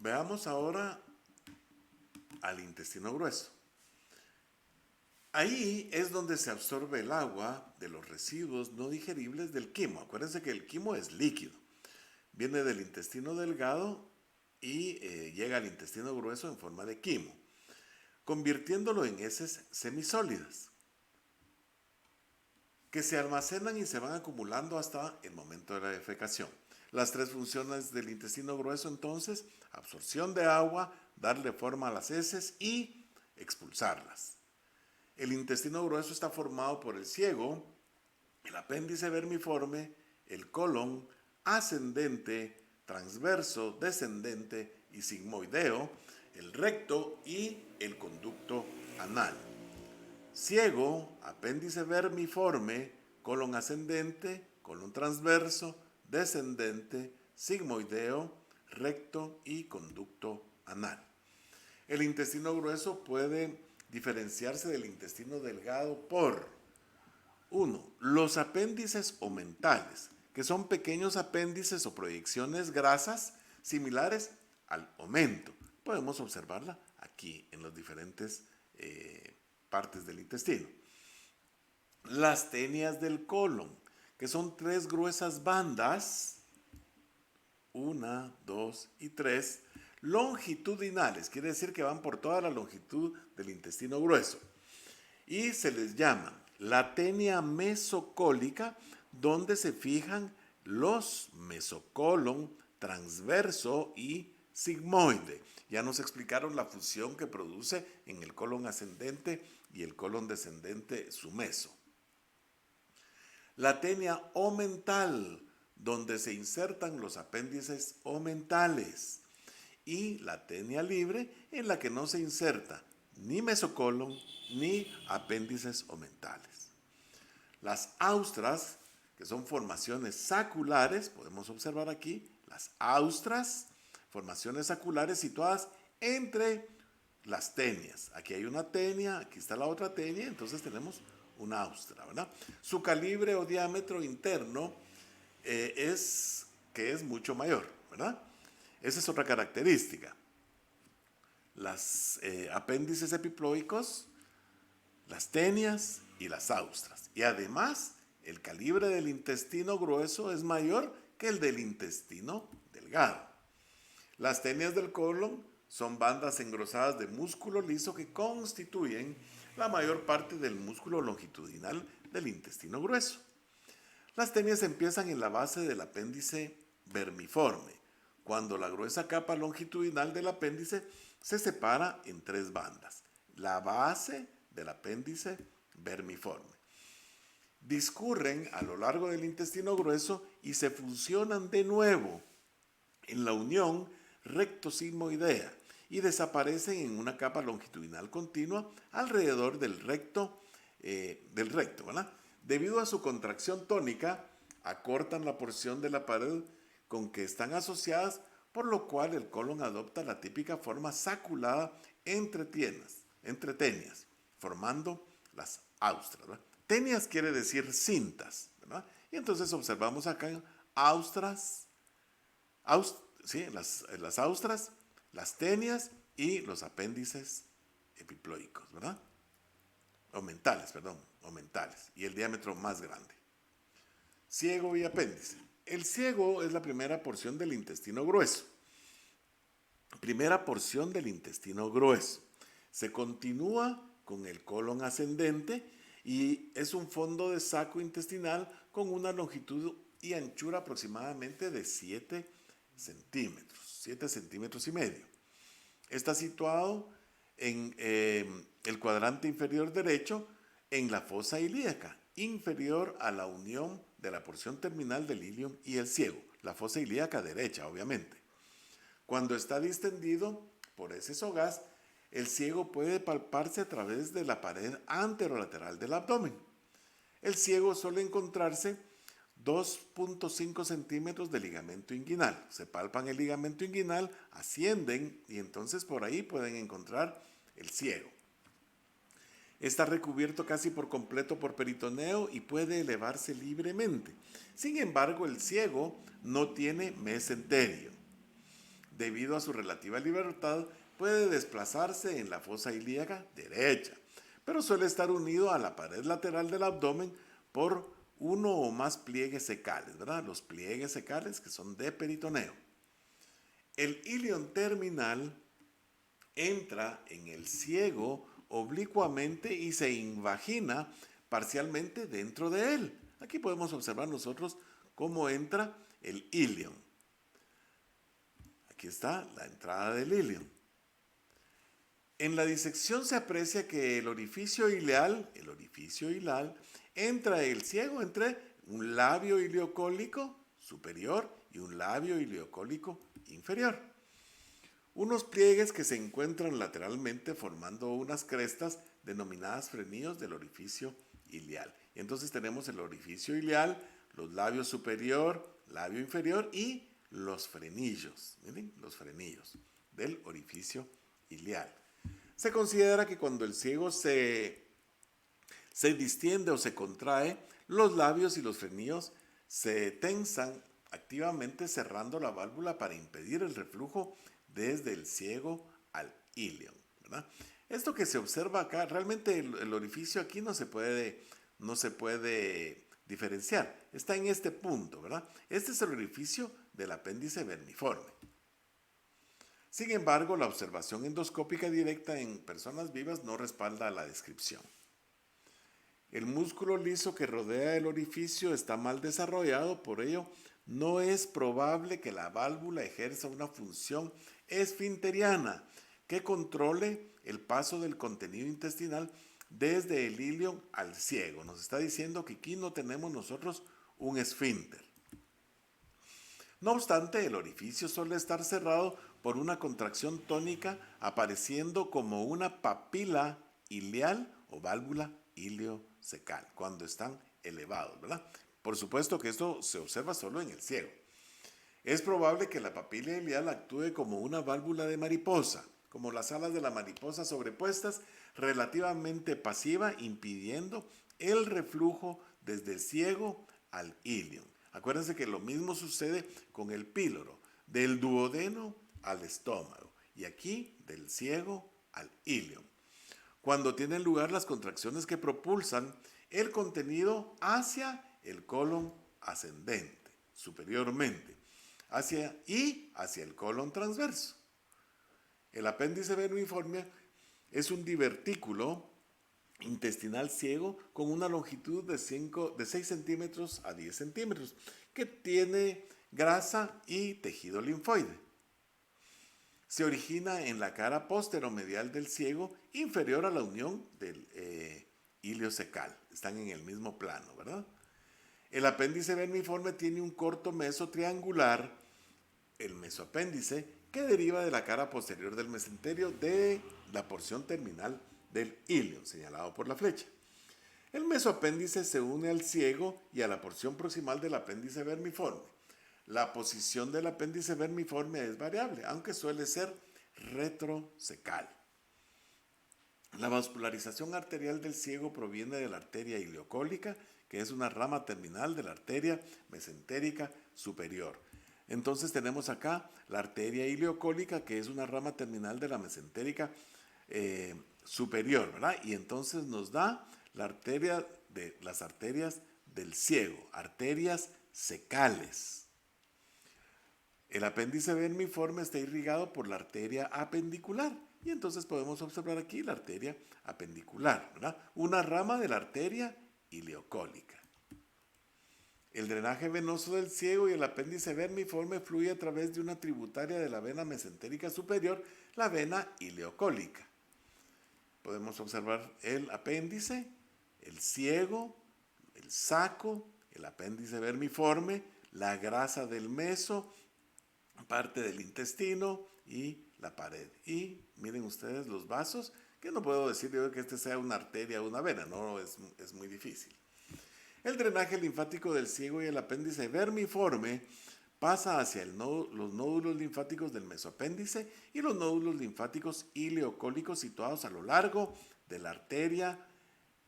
Veamos ahora al intestino grueso. Ahí es donde se absorbe el agua de los residuos no digeribles del quimo. Acuérdense que el quimo es líquido. Viene del intestino delgado y llega al intestino grueso en forma de quimo, convirtiéndolo en heces semisólidas, que se almacenan y se van acumulando hasta el momento de la defecación. Las tres funciones del intestino grueso entonces: absorción de agua, darle forma a las heces y expulsarlas. El intestino grueso está formado por el ciego, el apéndice vermiforme, el colon ascendente, transverso, descendente y sigmoideo, el recto y el conducto anal. Ciego, apéndice vermiforme, colon ascendente, colon transverso, descendente, sigmoideo, recto y conducto anal. El intestino grueso puede diferenciarse del intestino delgado por: 1. Los apéndices omentales, que son pequeños apéndices o proyecciones grasas similares al omento. Podemos observarla aquí en las diferentes partes del intestino. Las tenias del colon, que son tres gruesas bandas, 1, 2 y 3, longitudinales, quiere decir que van por toda la longitud del intestino grueso. Y se les llama la tenia mesocólica, donde se fijan los mesocolon, transverso y sigmoide. Ya nos explicaron la fusión que produce en el colon ascendente y el colon descendente su meso. La tenia omental, donde se insertan los apéndices omentales. Y la tenia libre, en la que no se inserta ni mesocolon ni apéndices omentales. Las austras, que son formaciones saculares, podemos observar aquí las austras, formaciones saculares situadas entre las tenias. Aquí hay una tenia, aquí está la otra tenia, entonces tenemos una austra, ¿verdad? Su calibre o diámetro interno es mucho mayor, ¿verdad? Esa es otra característica. Las apéndices epiploicos, las tenias y las austras. Y además, el calibre del intestino grueso es mayor que el del intestino delgado. Las tenias del colon son bandas engrosadas de músculo liso que constituyen la mayor parte del músculo longitudinal del intestino grueso. Las tenias empiezan en la base del apéndice vermiforme, cuando la gruesa capa longitudinal del apéndice se separa en tres bandas. La base del apéndice vermiforme. Discurren a lo largo del intestino grueso y se fusionan de nuevo en la unión recto-sigmoidea y desaparecen en una capa longitudinal continua alrededor del recto, ¿verdad? Debido a su contracción tónica, acortan la porción de la pared con que están asociadas, por lo cual el colon adopta la típica forma saculada entre tenias, formando las austras, ¿verdad? Tenias quiere decir cintas, ¿verdad? Y entonces observamos acá austras, ¿sí? las austras, las tenias y los apéndices epiploicos, ¿verdad? Omentales, y el diámetro más grande. Ciego y apéndice. El ciego es la primera porción del intestino grueso. Se continúa con el colon ascendente y es un fondo de saco intestinal con una longitud y anchura aproximadamente de 7 centímetros y medio. Está situado en el cuadrante inferior derecho en la fosa ilíaca, inferior a la unión de la porción terminal del ilion y el ciego, la fosa ilíaca derecha, obviamente. Cuando está distendido por ese zogaz, el ciego puede palparse a través de la pared anterolateral del abdomen. El ciego suele encontrarse 2.5 centímetros de ligamento inguinal. Se palpan el ligamento inguinal, ascienden y entonces por ahí pueden encontrar el ciego. Está recubierto casi por completo por peritoneo y puede elevarse libremente. Sin embargo, el ciego no tiene mesenterio. debido a su relativa libertad, puede desplazarse en la fosa ilíaca derecha, pero suele estar unido a la pared lateral del abdomen por uno o más pliegues secales, ¿verdad? Los pliegues secales que son de peritoneo. El ilion terminal entra en el ciego oblicuamente y se invagina parcialmente dentro de él. Aquí podemos observar nosotros cómo entra el ilion. Aquí está la entrada del ilion. En la disección se aprecia que el orificio ileal entra el ciego entre un labio ileocólico superior y un labio ileocólico inferior. Unos pliegues que se encuentran lateralmente formando unas crestas denominadas frenillos del orificio ileal. Y entonces tenemos el orificio ileal, los labios superior, labio inferior y los frenillos. Miren, los frenillos del orificio ileal. Se considera que cuando el ciego se distiende o se contrae, los labios y los frenillos se tensan activamente cerrando la válvula para impedir el reflujo desde el ciego al ilion, ¿verdad? Esto que se observa acá, realmente el orificio aquí no se puede diferenciar. Está en este punto, ¿verdad? Este es el orificio del apéndice vermiforme. Sin embargo, la observación endoscópica directa en personas vivas no respalda la descripción. El músculo liso que rodea el orificio está mal desarrollado, por ello no es probable que la válvula ejerza una función esfinteriana que controle el paso del contenido intestinal desde el ilion al ciego. Nos está diciendo que aquí no tenemos nosotros un esfínter. No obstante, el orificio suele estar cerrado por una contracción tónica apareciendo como una papila ileal o válvula iliocecal cuando están elevados, ¿verdad? Por supuesto que esto se observa solo en el ciego. Es probable que la papila ileal actúe como una válvula de mariposa, como las alas de la mariposa sobrepuestas, relativamente pasiva, impidiendo el reflujo desde el ciego al ilion. Acuérdense que lo mismo sucede con el píloro, del duodeno al estómago, y aquí del ciego al ilion. Cuando tienen lugar las contracciones que propulsan el contenido hacia el colon ascendente, superiormente, hacia el colon transverso. El apéndice vermiforme es un divertículo intestinal ciego con una longitud de 6 centímetros a 10 centímetros, que tiene grasa y tejido linfoide. Se origina en la cara posteromedial del ciego, inferior a la unión del iliocecal. Están en el mismo plano, ¿verdad? El apéndice vermiforme tiene un corto meso triangular, el mesoapéndice, que deriva de la cara posterior del mesenterio de la porción terminal del ilion, señalado por la flecha. El mesoapéndice se une al ciego y a la porción proximal del apéndice vermiforme. La posición del apéndice vermiforme es variable, aunque suele ser retrocecal. La vascularización arterial del ciego proviene de la arteria ileocólica, que es una rama terminal de la arteria mesentérica superior. Entonces tenemos acá la arteria ileocólica, que es una rama terminal de la mesentérica superior, ¿verdad? Y entonces nos da las arterias del ciego, arterias secales. El apéndice vermiforme está irrigado por la arteria apendicular. Y entonces podemos observar aquí la arteria apendicular, ¿verdad? Una rama de la arteria ileocólica. El drenaje venoso del ciego y el apéndice vermiforme fluye a través de una tributaria de la vena mesentérica superior, la vena ileocólica. Podemos observar el apéndice, el ciego, el saco, el apéndice vermiforme, la grasa del meso, parte del intestino y la pared. Y miren ustedes los vasos, que no puedo decir yo que este sea una arteria o una vena, no, es muy difícil. El drenaje linfático del ciego y el apéndice vermiforme pasa hacia los nódulos linfáticos del mesoapéndice y los nódulos linfáticos ileocólicos situados a lo largo de la arteria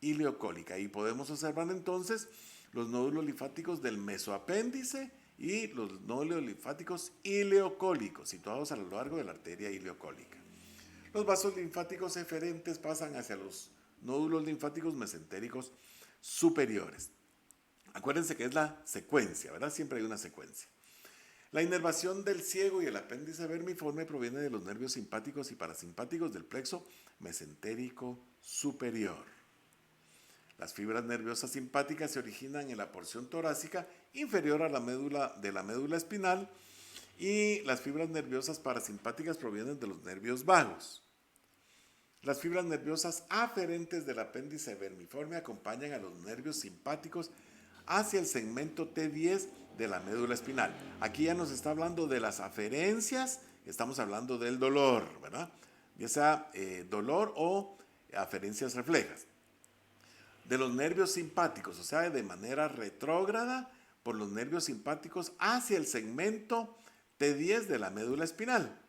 ileocólica. Y podemos observar entonces los nódulos linfáticos del mesoapéndice y los nódulos linfáticos ileocólicos, situados a lo largo de la arteria ileocólica. Los vasos linfáticos eferentes pasan hacia los nódulos linfáticos mesentéricos superiores. Acuérdense que es la secuencia, ¿verdad? Siempre hay una secuencia. La inervación del ciego y el apéndice vermiforme proviene de los nervios simpáticos y parasimpáticos del plexo mesentérico superior. Las fibras nerviosas simpáticas se originan en la porción torácica inferior a la médula de la médula espinal y las fibras nerviosas parasimpáticas provienen de los nervios vagos. Las fibras nerviosas aferentes del apéndice vermiforme acompañan a los nervios simpáticos hacia el segmento T10 de la médula espinal. Aquí ya nos está hablando de las aferencias, estamos hablando del dolor, ¿verdad? Ya sea dolor o aferencias reflejas. De los nervios simpáticos, o sea, de manera retrógrada por los nervios simpáticos hacia el segmento T10 de la médula espinal.